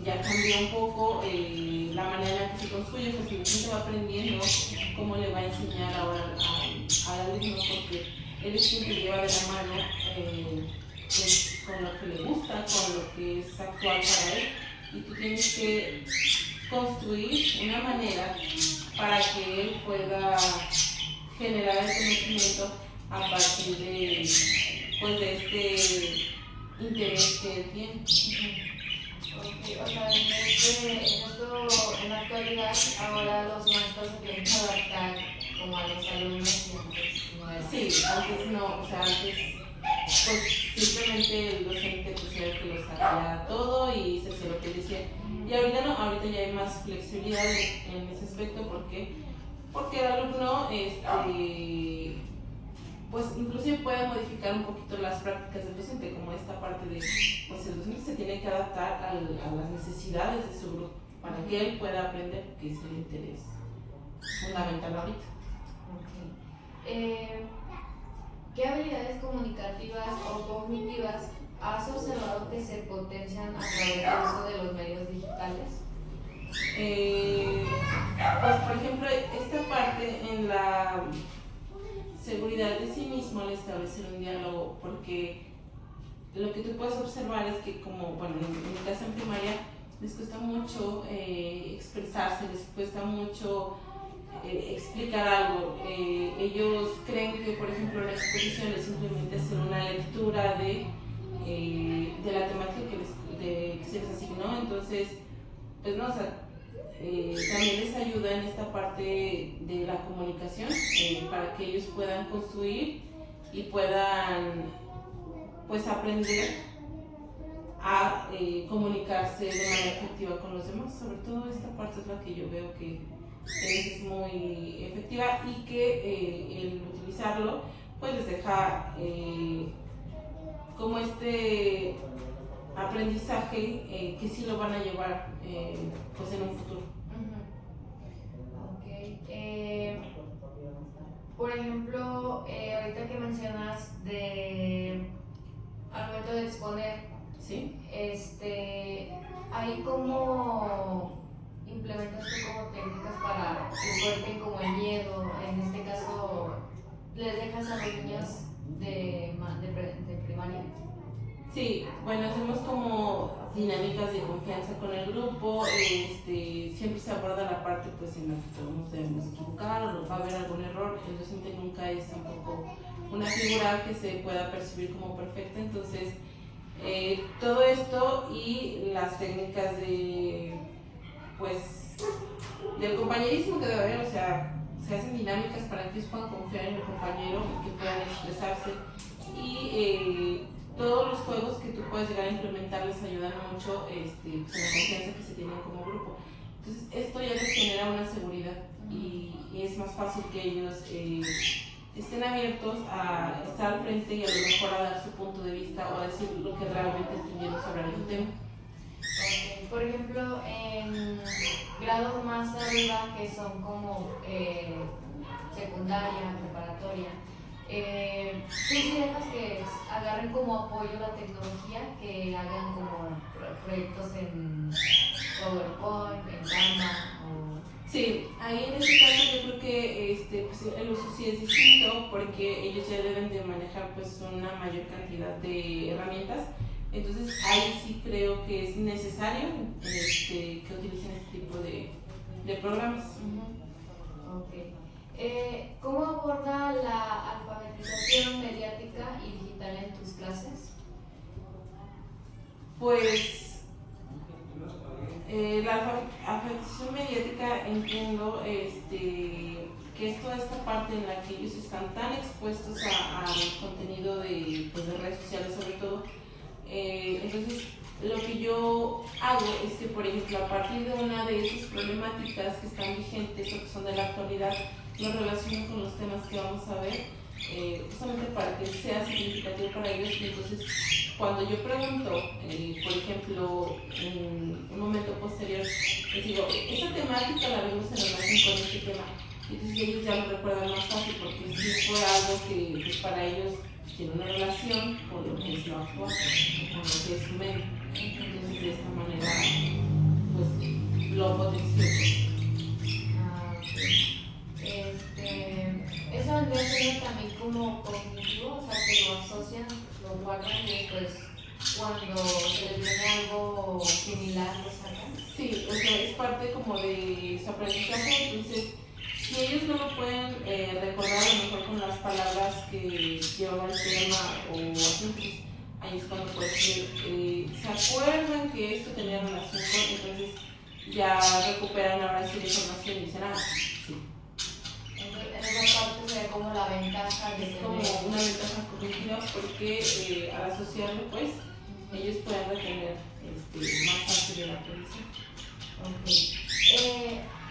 ya cambió un poco la manera en la que se construye, pues el docente va aprendiendo cómo le va a enseñar ahora al alumno, porque él es quien te lleva de la mano pues, con lo que le gusta, con lo que es actual para él, y tú tienes que construir una manera para que él pueda generar el conocimiento a partir de, pues, de este interés que él tiene. Okay, o sea, en la actualidad, ahora los maestros se tienen que adaptar como a los alumnos, y antes no era. Sí, antes no, o sea, antes pues simplemente el docente pues era el que lo sabía todo y se hacía lo que él Y ahorita no, ahorita ya hay más flexibilidad en ese aspecto porque el alumno pues inclusive puede modificar un poquito las prácticas del docente, como esta parte de pues el docente se tiene que adaptar a las necesidades de su grupo para que él pueda aprender, que es el interés fundamental ahorita. Okay. ¿Qué habilidades comunicativas o cognitivas has observado que se potencian a través del uso de los medios digitales? Pues por ejemplo, esta parte en la seguridad de sí mismo al establecer un diálogo, porque lo que tú puedes observar es que como, bueno, en mi caso en primaria les cuesta mucho expresarse, les cuesta mucho explicar algo. Ellos creen que, por ejemplo, la exposición es simplemente hacer una lectura de la temática que se les asignó, entonces, pues no, o sea, también les ayuda en esta parte de la comunicación para que ellos puedan construir y puedan, pues, aprender a comunicarse de manera efectiva con los demás. Sobre todo esta parte es la que yo veo que es muy efectiva y que el utilizarlo pues les deja como este aprendizaje que sí lo van a llevar pues en un futuro. Okay. Por ejemplo, ahorita que mencionas al momento de exponer, ¿sí? ¿hay cómo implementas tú como técnicas para que suelten como el miedo? En este caso, ¿les dejas a los niños de primaria? Sí, bueno, hacemos como dinámicas de confianza con el grupo, siempre se aborda la parte pues en la que todos nos debemos equivocar o va a haber algún error. El docente nunca es tampoco una figura que se pueda percibir como perfecta, entonces todo esto y las técnicas de pues del compañerismo que debe haber, o sea, se hacen dinámicas para que ellos puedan confiar en el compañero y que puedan expresarse y todos los juegos que tú puedes llegar a implementar les ayudan mucho pues, en la confianza que se tienen como grupo. Entonces esto ya les genera una seguridad y es más fácil que ellos estén abiertos a estar al frente y a lo mejor a dar su punto de vista o a decir lo que realmente entendieron sobre el tema. Okay. Por ejemplo, en grados más arriba que son como secundaria, preparatoria, ¿tú sí dejas que agarren como apoyo la tecnología, que hagan como proyectos en PowerPoint, en Canva? Sí, ahí en este caso yo creo que pues el uso sí es distinto porque ellos ya deben de manejar pues una mayor cantidad de herramientas, entonces ahí sí creo que es necesario que utilicen este tipo de programas. Okay. ¿Cómo aborda la alfabetización mediática y digital en tus clases? Pues la alfabetización mediática entiendo que es toda esta parte en la que ellos están tan expuestos al contenido de redes sociales sobre todo. Entonces lo que yo hago es que, por ejemplo, a partir de una de esas problemáticas que están vigentes o que son de la actualidad, lo relaciono con los temas que vamos a ver, justamente para que sea significativo para ellos. Y entonces, cuando yo pregunto, por ejemplo, en un momento posterior, les digo, esta temática la vemos en relación con este tema. Y entonces ellos ya lo recuerdan más fácil porque sí fue algo que pues, para ellos tiene una relación con lo que es lo actual, con lo que es su mente. Entonces, de esta manera, pues lo potenció. Eso vendría siendo también como cognitivo, o sea, que lo asocian, lo guardan y después cuando se les viene algo similar lo sacan. Sí, o sea, es parte como de su aprendizaje, entonces si ellos no lo pueden recordar a lo mejor con las palabras que llevan el tema o así, pues ahí es cuando puede ser, se acuerdan que esto tenía relación con, entonces ya recuperan ahora sí la información y dicen, sí. Entonces, en esa parte se ve como la ventaja de es como una ventaja cognitiva porque al asociarlo pues ellos pueden retener más fácil el aprendizaje. Ok.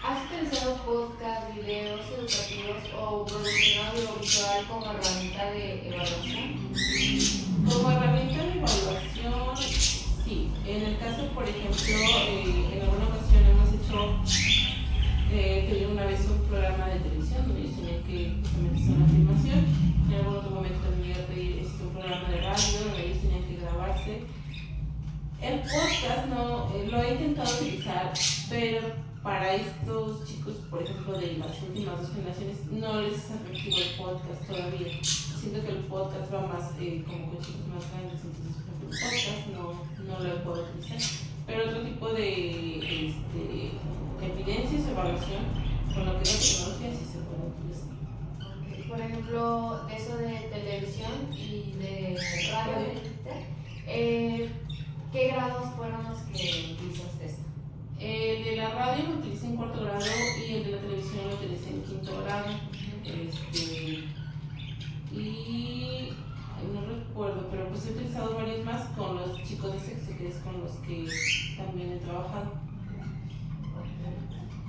¿Has utilizado podcast, videos educativos o producción audiovisual como herramienta de evaluación? Como herramienta de evaluación, sí. En el caso, por ejemplo, en alguna ocasión hemos hecho, pedí una vez un programa de televisión donde ellos tenían que justamente hacer una filmación. En algún otro momento también iba a pedir un programa de radio donde ellos tenían que grabarse. El podcast no, lo he intentado utilizar, pero para estos chicos, por ejemplo, de las últimas 2 generaciones, no les es atractivo el podcast todavía. Siento que el podcast va más como con chicos más grandes, entonces, por ejemplo, el podcast no lo puedo utilizar. Pero otro tipo de evidencias o evaluación con lo que es la tecnología sí se puede utilizar. Okay. Por ejemplo, de eso de televisión y de radio, ¿qué grados fueron los que utilizaste esto? El de la radio lo utilicé en 4º grado y el de la televisión lo utilicé en 5º grado. Y no recuerdo, pero pues he utilizado varios más con los chicos de sexto, que es con los que también he trabajado.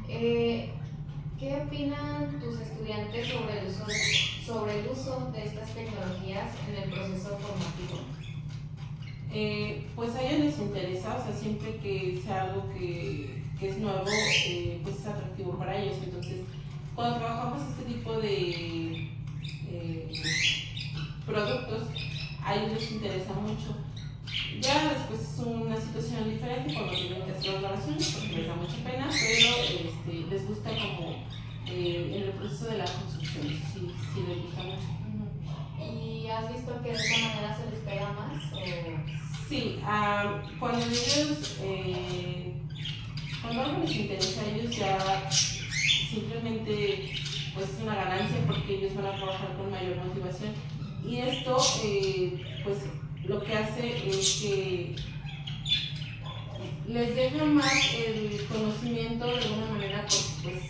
¿Qué opinan tus estudiantes sobre el uso de estas tecnologías en el proceso formativo? Pues a ellos les interesa, o sea, siempre que sea algo que es nuevo, pues es atractivo para ellos. Entonces, cuando trabajamos este tipo de productos, a ellos les interesa mucho. Ya después es una situación diferente cuando tienen que hacer las grabaciones, porque les da mucha pena, pero les gusta como en el proceso de la construcción, sí les gusta mucho. ¿Y has visto que de esta manera se les pega más? Sí, cuando ellos, cuando algo les interesa a ellos ya simplemente pues es una ganancia porque ellos van a trabajar con mayor motivación y esto pues lo que hace es que les deja más el conocimiento de alguna manera porque pues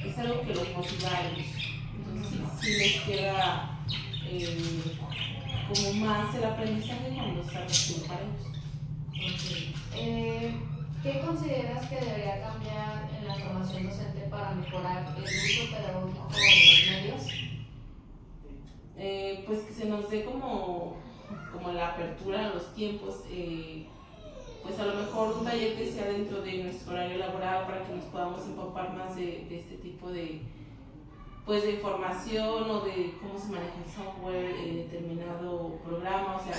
es algo que los motiva a ellos. Entonces sí les queda como más el aprendizaje cuando se requiere para ellos. ¿Qué consideras que debería cambiar en la formación docente para mejorar el uso pedagógico de los medios? Pues que se nos dé como la apertura a los tiempos, pues a lo mejor un taller que sea dentro de nuestro horario laboral para que nos podamos empapar más de este tipo de información o de cómo se maneja el software en determinado programa, o sea,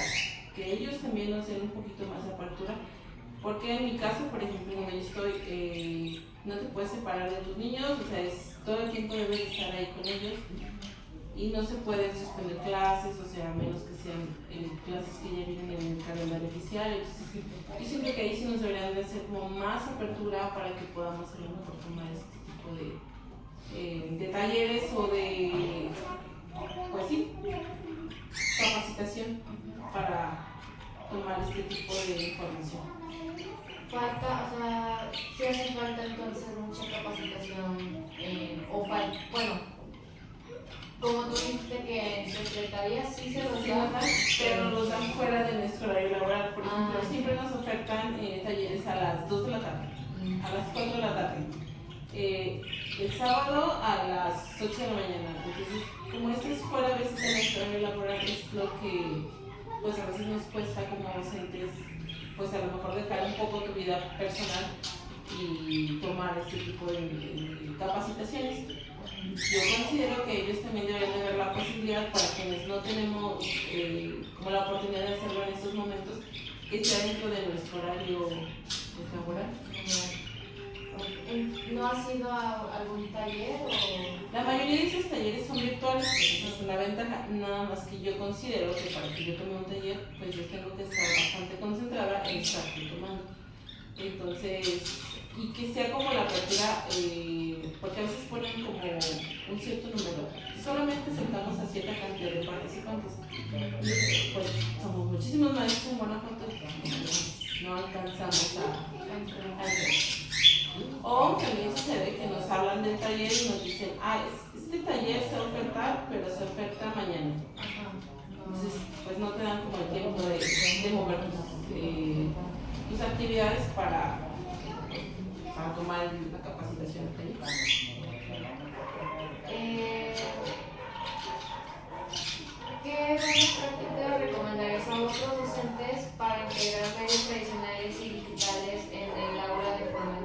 que ellos también nos den un poquito más de apertura, porque en mi caso, por ejemplo, donde yo estoy, no te puedes separar de tus niños, o sea, todo el tiempo debes estar ahí con ellos y no se pueden suspender clases, o sea, a menos que sean clases que ya vienen en el calendario oficial. Entonces, yo siento que ahí sí nos deberían de hacer como más apertura para que podamos a lo mejor tomar este tipo de talleres o de, pues sí, capacitación para tomar este tipo de información. Falta, o sea, sí hace falta entonces mucha capacitación, bueno, como tú dijiste que en secretaría sí se los dan, pero los dan fuera de nuestro horario laboral. Por ejemplo, siempre nos ofertan talleres a las 2 de la tarde, a las 4 de la tarde. El sábado a las 8 de la mañana. Entonces, como esto es fuera a veces de nuestro horario laboral, es lo que pues a veces nos cuesta como docentes, pues a lo mejor dejar un poco tu vida personal y tomar este tipo de capacitaciones. Yo considero que ellos también deben de ver la posibilidad para quienes no tenemos como la oportunidad de hacerlo en estos momentos, que sea dentro de nuestro horario laboral. ¿No has ido a algún taller? La mayoría de esos talleres son virtuales, esa es una ventaja, nada más que yo considero que para que yo tome un taller, pues yo tengo que estar bastante concentrada en estar tomando. Entonces, y que sea como la apertura, porque a veces ponen como un cierto número, solamente aceptamos a cierta cantidad de participantes. Pues somos muchísimos maestros en Guanajuato, no alcanzamos a hacer. O también sucede que nos hablan del taller y nos dicen, este taller se va a ofertar, pero se oferta mañana. Entonces, pues no te dan como el tiempo de mover tus actividades para la capacitación técnica? ¿Qué buenas prácticas recomendarías a otros docentes para integrar medios tradicionales y digitales en el aula de forma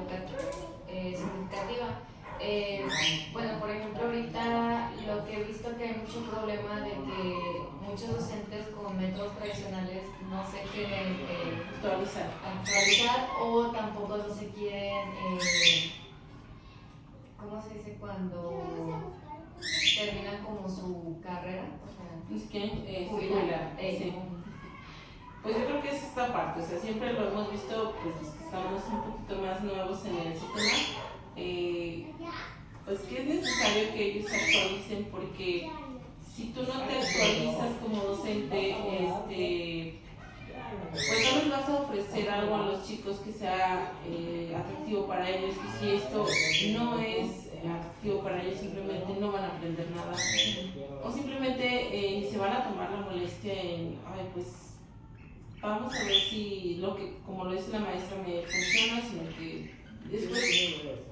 significativa? Bueno, por ejemplo, ahorita lo que he visto que hay mucho problema de que muchos docentes con métodos tradicionales no se quieren actualizar o tampoco no se quieren, ¿cómo se dice? Cuando terminan como su carrera, o sea, Es que jubilar. Sí. Pues yo creo que es esta parte, o sea, siempre lo hemos visto, pues los que estamos un poquito más nuevos en el sistema, pues que es necesario que ellos se actualicen, porque si tú no te actualizas como docente, pues no les vas a ofrecer algo a los chicos que sea atractivo para ellos, y si esto no es atractivo para ellos, simplemente no van a aprender nada, o simplemente se van a tomar la molestia en, ay, pues vamos a ver si lo que, como lo dice la maestra, me funciona, sino que después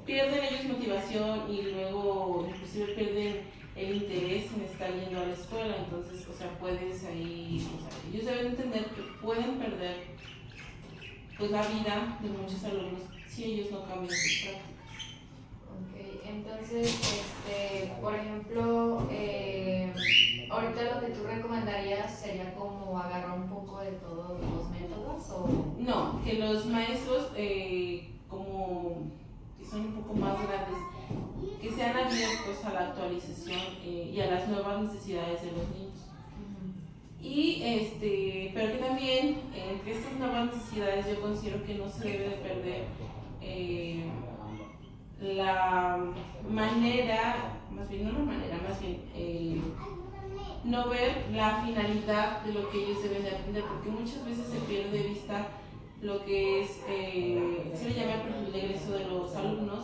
pierden ellos motivación y luego inclusive pierden el interés en estar yendo a la escuela. Entonces, o sea, puedes ahí, o sea, ellos deben entender que pueden perder pues la vida de muchos alumnos si ellos no cambian sus prácticas. Ok, entonces, por ejemplo, ahorita lo que tú recomendarías sería como agarrar un poco de todos los métodos, ¿o? No, que los maestros, como que son un poco más grandes, que sean abiertos a la actualización y a las nuevas necesidades de los niños. Y pero que también entre estas nuevas necesidades yo considero que no se debe de perder la manera, más bien no la manera, más bien no ver la finalidad de lo que ellos deben de aprender, porque muchas veces se pierde de vista lo que es, se le llama el perfil de egreso de los alumnos.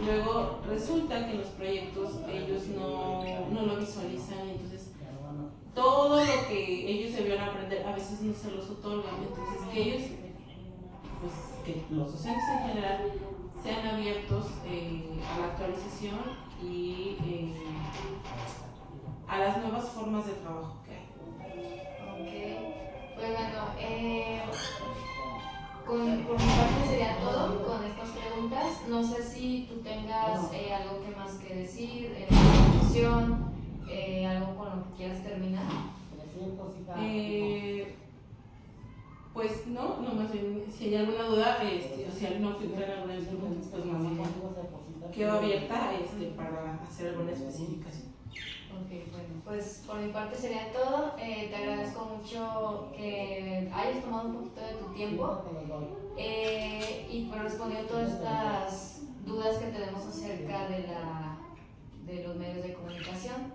Luego resulta que en los proyectos ellos no lo visualizan, entonces todo lo que ellos debieron aprender a veces no se los otorgan. Entonces que ellos, pues que los docentes en general sean abiertos a la actualización y a las nuevas formas de trabajo que hay. Ok, pues bueno, por mi parte sería todo con estas preguntas. No sé si tú tengas algo que más que decir en la conclusión, algo con lo que quieras terminar. Pues no, más bien, si hay alguna duda, o si alguno filtra alguna de mis preguntas, pues más bien quedo abierta para hacer alguna especificación. Ok, bueno, pues por mi parte sería todo. Te agradezco mucho que hayas tomado un poquito de tu tiempo y pues respondido todas estas dudas que tenemos acerca de los medios de comunicación.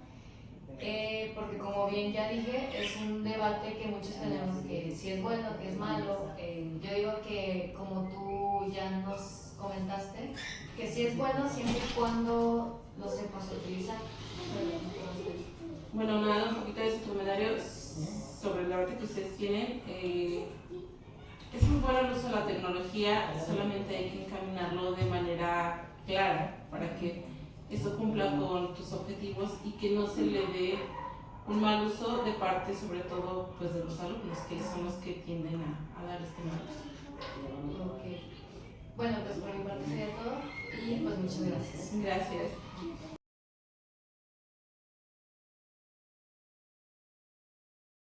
Porque como bien ya dije, es un debate que muchos tenemos, que si es bueno, que es malo. Yo digo que, como tú ya nos comentaste, que si es bueno siempre y cuando lo sepas utilizar. Bueno, nada, un poquito de su comentario sobre el debate que ustedes tienen. Es muy bueno el uso de la tecnología, solamente hay que encaminarlo de manera clara para que esto cumpla con tus objetivos y que no se le dé un mal uso de parte, sobre todo, pues, de los alumnos, que son los que tienden a dar este mal uso. Ok. Bueno, pues por mi parte sería todo y pues muchas gracias. Gracias.